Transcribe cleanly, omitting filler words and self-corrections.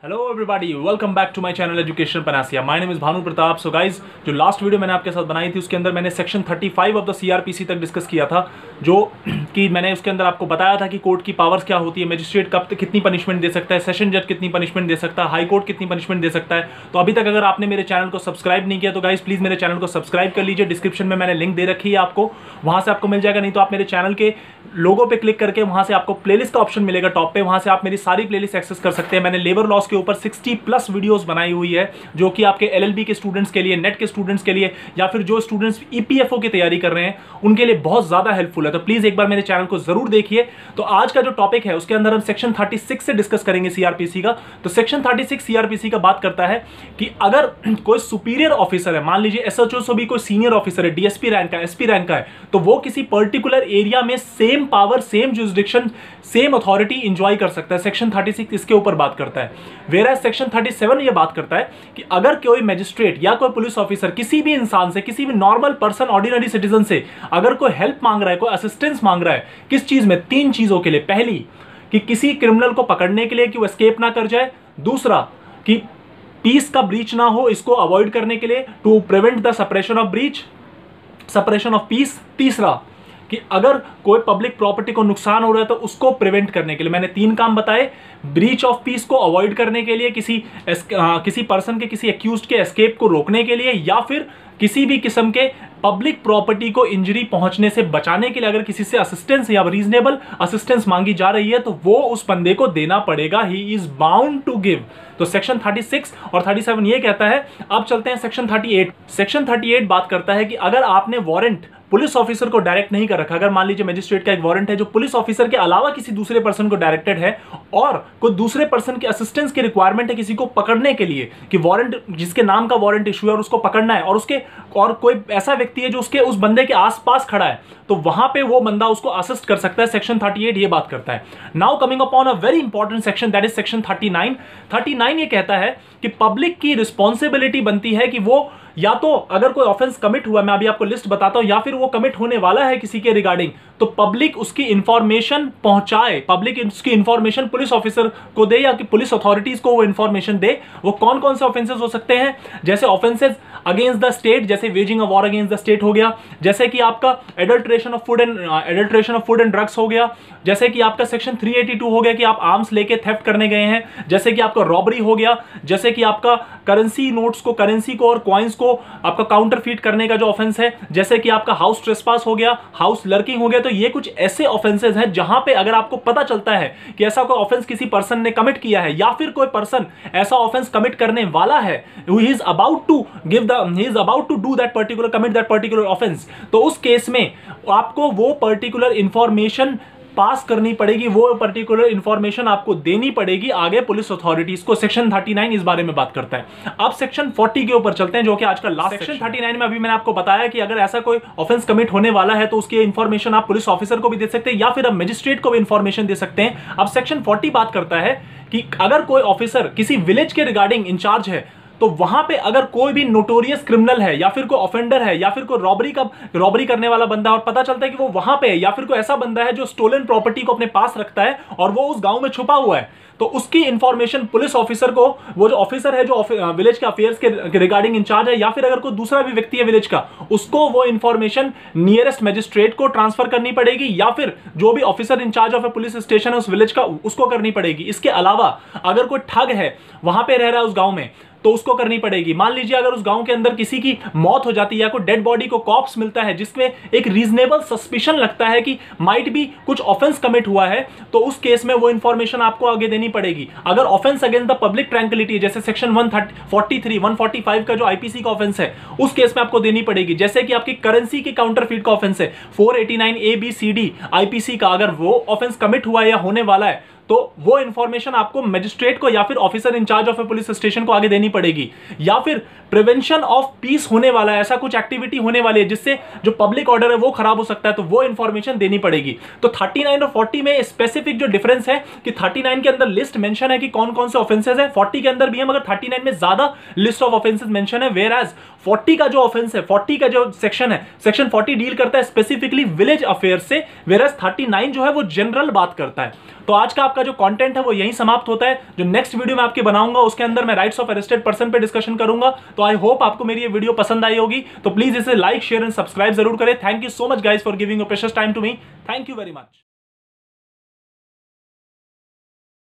Hello everybody, welcome back to my channel Education Panacea. My name is Bhanu Pratap. So guys, जो last video मैंने आपके साथ बनाई थी उसके अंदर मैंने सेक्शन 35 ऑफ द सीआरपीसी तक डिस्कस किया था, जो कि मैंने उसके अंदर आपको बताया था कि कोर्ट की पावर्स क्या होती है, मजिस्ट्रेट कब कितनी पनिशमेंट दे सकता है, सेशन जज कितनी पनिशमेंट दे सकता है, हाई कोर्ट कितनी पनिशमेंट दे सकता है। तो अभी तक अगर आपने मेरे चैनल को सब्सक्राइब नहीं किया तो गाइज प्लीज मेरे चैनल को सब्सक्राइब कर लीजिए। डिस्क्रिप्शन में मैंने लिंक दे रखी है, आपको वहां से आपको मिल जाएगा, नहीं तो आप मेरे चैनल के लोगो पे क्लिक करके वहां से आपको प्लेलिस्ट का ऑप्शन मिलेगा टॉप पे, वहां से आप मेरी सारी प्लेलिस्ट एक्सेस कर सकते हैं। मैंने लेबर लॉस के ऊपर 60+ वीडियोस बनाई हुई है, जो कि आपके एलएलबी के स्टूडेंट्स के लिए, नेट के स्टूडेंट्स के लिए, या फिर जो स्टूडेंट्स ईपीएफओ की तैयारी कर रहे हैं उनके लिए बहुत ज्यादा हेल्पफुल है। तो प्लीज एक बार मेरे चैनल को जरूर देखिए। तो आज का जो टॉपिक है उसके अंदर हम सेक्शन 36 से डिस्कस करेंगे सीआरपीसी का। तो सेक्शन 36 सीआरपीसी का बात करता है कि अगर कोई सुपीरियर ऑफिसर है, मान लीजिए एसएचओ से भी कोई सीनियर ऑफिसर है, डीएसपी रैंक का, एसपी रैंक का है, तो वो किसी पर्टिकुलर एरिया में same power, same jurisdiction, same authority enjoy कर सकता है। सेक्शन 36 इसके ऊपर बात करता है। वेराज सेक्शन 37 ये बात करता है कि अगर कोई मैजिस्ट्रेट या कोई पुलिस ऑफिसर किसी भी इंसान से, किसी भी नॉर्मल पर्सन, ऑर्डिनरी सिटीजन से अगर कोई हेल्प मांग रहा है, कोई असिस्टेंस मांग रहा है, किस चीज में? 3 चीजों के लिए। पहली, कि किसी क्रिमिनल को पकड़ने के लिए कि वो एस्केप ना कर जाए। दूसरा, कि पीस का ब्रीच ना हो, इसको अवॉइड करने के लिए, to prevent the suppression of breach, suppression of peace. तीसरा, कि अगर कोई पब्लिक प्रॉपर्टी को नुकसान हो रहा है तो उसको प्रिवेंट करने के लिए। मैंने 3 काम बताए। ब्रीच ऑफ पीस को अवॉइड करने के लिए, किसी पर्सन के, किसी एक्यूज्ड के एस्केप को रोकने के लिए, या फिर किसी भी किस्म के पब्लिक प्रॉपर्टी को इंजरी पहुंचने से बचाने के लिए अगर किसी से असिस्टेंस या रीजनेबल असिस्टेंस मांगी जा रही है तो वो उस बंदे को देना पड़ेगा। He is bound to give. तो सेक्शन 36 और 37 ये कहता है। अब चलते हैं सेक्शन 38। सेक्शन 38 बात करता है कि अगर आपने वारंट पुलिस ऑफिसर को डायरेक्ट नहीं कर रखा, अगर मान लीजिए मजिस्ट्रेट का एक वारंट है जो पुलिस ऑफिसर के अलावा किसी दूसरे पर्सन को डायरेक्टेड है, और कोई दूसरे पर्सन के असिस्टेंस की रिक्वायरमेंट है किसी को पकड़ने के लिए, कि वारंट, जिसके नाम का वारंट इशू है और उसको पकड़ना है, और कोई ऐसा व्यक्ति है जो उस बंदे के आसपास खड़ा है, तो वहां पे वो बंदा उसको असिस्ट कर सकता है। सेक्शन 38 ये बात करता है। Now coming upon a very important section, that is section 39। 39 ये कहता है कि पब्लिक की रिस्पॉन्सिबिलिटी बनती है कि वो या तो अगर कोई ऑफेंस कमिट हुआ, मैं अभी आपको लिस्ट बताता हूं, या फिर वो कमिट होने वाला है किसी के रिगार्डिंग, तो पब्लिक उसकी इंफॉर्मेशन पहुंचाए, पब्लिक उसकी इंफॉर्मेशन पुलिस ऑफिसर को दे या कि पुलिस अथॉरिटीज को वो इंफॉर्मेशन दे। वो कौन कौन से ऑफेंसेस हो सकते हैं? जैसे ऑफेंसेस अगेंस्ट द स्टेट, जैसे waging a war against the state हो गया, जैसे कि आपका adulteration of food and drugs हो गया, जैसे कि आपका सेक्शन 382 हो गया कि आप आर्म्स लेके थेफ्ट करने गए हैं, जैसे कि आपका रॉबरी हो गया, जैसे कि आपका करेंसी नोट्स को, करेंसी को और कॉइन्स को आपका काउंटरफीट करने का जो ऑफेंस है, जैसे कि आपका हाउस ट्रेसपास हो गया, हाउस लर्किंग हो गया। तो ये कुछ ऐसे ऑफेंसेस हैं जहां पे अगर आपको पता चलता है कि ऐसा कोई ऑफेंस किसी पर्सन ने कमिट किया है, या फिर कोई पर्सन ऐसा ऑफेंस कमिट करने वाला है, he is about to do that particular, commit that particular offence, तो उस केस में आपको वो पर्टिकुलर इंफॉर्मेशन पास करनी पड़ेगी, वो पर्टिकुलर इंफॉर्मेशन आपको देनी पड़ेगी आगे पुलिस अथॉरिटीज को। सेक्शन 39 इस बारे में बात करता है। अब सेक्शन 40 के ऊपर चलते हैं, जो कि आज का लास्ट सेक्शन। 39 में अभी मैंने आपको बताया कि अगर ऐसा कोई ऑफेंस कमिट होने वाला है तो उसकी इंफॉर्मेशन आप पुलिस ऑफिसर को भी दे सकते हैं, या फिर आप मजिस्ट्रेट को भी इंफॉर्मेशन दे सकते हैं। अब सेक्शन 40 बात करता है कि अगर कोई ऑफिसर किसी विलेज के रिगार्डिंग इंचार्ज है, तो वहां पे अगर कोई भी नोटोरियस क्रिमिनल है, या फिर कोई ऑफेंडर है, या फिर कोई रॉबरी करने वाला बंदा, और पता चलता है कि वो वहां पे है, या फिर कोई ऐसा बंदा है जो स्टोलन प्रॉपर्टी को अपने पास रखता है और वो उस गांव में छुपा हुआ है, तो उसकी इंफॉर्मेशन पुलिस ऑफिसर को, वो जो ऑफिसर है जो विलेज के अफेयर्स के रिगार्डिंग इंचार्ज है, या फिर अगर कोई दूसरा भी व्यक्ति है विलेज का, उसको वो इंफॉर्मेशन नियरेस्ट मजिस्ट्रेट को ट्रांसफर करनी पड़ेगी, या फिर जो भी officer in charge of a police station है उस विलेज का, उसको करनी पड़ेगी। इसके अलावा अगर कोई ठग है, वहां पे रह रहा है उस गांव में, तो उसको करनी पड़ेगी। मान लीजिए अगर उस गांव के अंदर किसी की मौत हो जाती है, या कोई डेड बॉडी को कॉप्स मिलता है जिसमें एक रीजनेबल सस्पिशन लगता है कि माइट भी कुछ ऑफेंस कमिट हुआ है, तो उस केस में वो इंफॉर्मेशन आपको आगे देनी पड़ेगी। अगर offence against the public tranquillity, जैसे सेक्शन 143, 145 का जो आईपीसी का ऑफेंस है, उस केस में आपको देनी पड़ेगी। जैसे कि आपकी करेंसी की काउंटरफीट का ऑफेंस है, 489 ABCD आईपीसी का, अगर वो ऑफेंस कमिट हुआ है या होने वाला है, तो वो इंफॉर्मेशन आपको मजिस्ट्रेट को या फिर officer in charge of a police station को आगे देनी पड़ेगी। या फिर प्रिवेंशन ऑफ पीस होने वाला है, ऐसा कुछ एक्टिविटी होने वाली है जिससे जो पब्लिक ऑर्डर है वो खराब हो सकता है, तो वो इंफॉर्मेशन देनी पड़ेगी। तो 39 और 40 में स्पेसिफिक जो डिफरेंस है कि 39 के अंदर लिस्ट मेंशन है कि कौन कौन से ऑफेंसेस है, 40 के अंदर भी है, मगर 39 में ज्यादा लिस्ट ऑफ ऑफेंसेस मेंशन है, वेयर एज 40 का जो ऑफेंस है, 40 का जो सेक्शन है, सेक्शन 40 डील करता है स्पेसिफिकली विलेज अफेयर से, वेरस 39 जो है वो जनरल बात करता है। तो आज का आपका जो कंटेंट है वो यहीं समाप्त होता है। जो नेक्स्ट वीडियो मैं आपके बनाऊंगा उसके अंदर मैं राइट्स ऑफ अरेस्टेड पर्सन पे डिस्कशन करूंगा। तो आई होप आपको मेरी ये वीडियो पसंद आई होगी। तो प्लीज इसे लाइक, शेयर एंड सब्सक्राइब जरूर करें। Thank you so much guys for giving your precious time to me. Thank you very much.